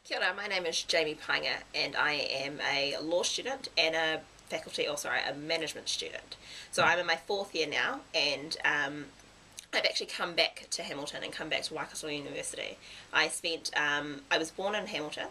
Kia ora, my name is Jaimee Paenga and I am a law student and a management student. So I'm in my fourth year now and I've actually come back to Hamilton and come back to Waikato University. I was born in Hamilton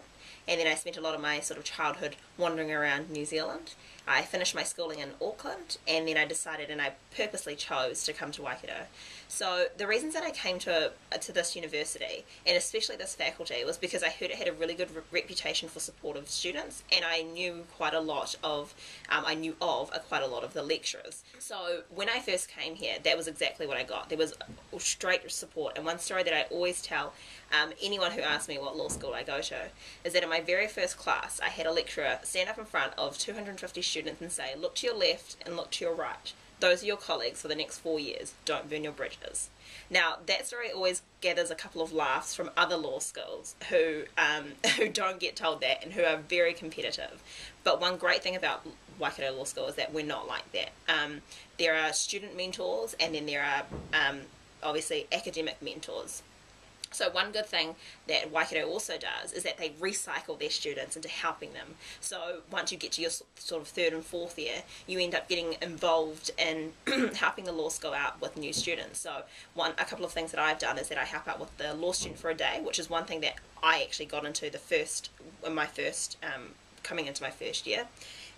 and then I spent a lot of my sort of childhood wandering around New Zealand. I finished my schooling in Auckland and then I decided and I purposely chose to come to Waikato. So the reasons that I came to this university and especially this faculty was because I heard it had a really good reputation for supportive students and I knew quite a lot of quite a lot of the lecturers. So when I first came here, that was exactly what I got. There was straight support, and one story that I always tell anyone who asks me what law school I go to is that in my very first class I had a lecturer stand up in front of 250 students and say, look to your left and look to your right. Those are your colleagues for the next 4 years. Don't burn your bridges. Now, that story always gathers a couple of laughs from other law schools who don't get told that and who are very competitive. But one great thing about Waikato Law School is that we're not like that. There are student mentors and then there are obviously academic mentors. So one good thing that Waikato also does is that they recycle their students into helping them. So once you get to your sort of third and fourth year, you end up getting involved in helping the law school out with new students. So a couple of things that I've done is that I help out with the law student for a day, which is one thing that I actually got into coming into my first year,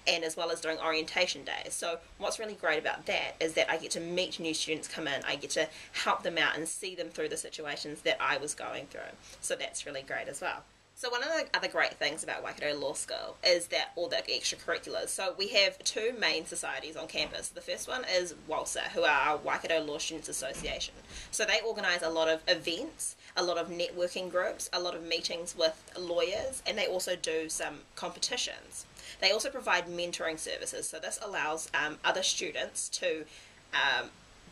and as well as doing orientation days. So what's really great about that is that I get to meet new students come in, I get to help them out and see them through the situations that I was going through. So that's really great as well. So one of the other great things about Waikato Law School is that all the extracurriculars. So we have two main societies on campus. The first one is WALSA, who are our Waikato Law Students Association. So they organise a lot of events, a lot of networking groups, a lot of meetings with lawyers, and they also do some competitions. They also provide mentoring services, so this allows other students to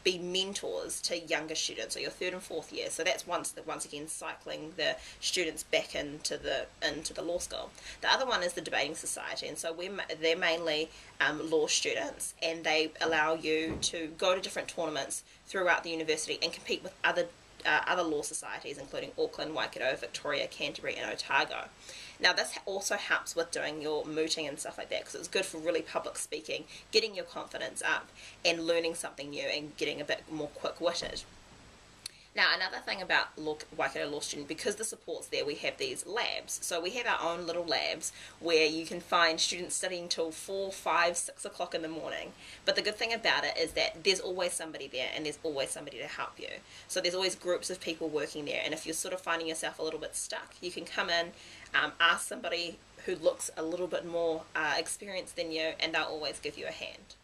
be mentors to younger students, so your third and fourth year. So that's once again cycling the students back into the law school. The other one is the debating society, and so they're mainly law students, and they allow you to go to different tournaments throughout the university and compete with other law societies, including Auckland, Waikato, Victoria, Canterbury, and Otago. Now this also helps with doing your mooting and stuff like that, because it's good for really public speaking, getting your confidence up, and learning something new and getting a bit more quick-witted. Now another thing about Waikato Law Student, because the support's there, we have these labs. So we have our own little labs where you can find students studying till 4, 5, 6 o'clock in the morning. But the good thing about it is that there's always somebody there and there's always somebody to help you. So there's always groups of people working there, and if you're sort of finding yourself a little bit stuck, you can come in, ask somebody who looks a little bit more experienced than you, and they'll always give you a hand.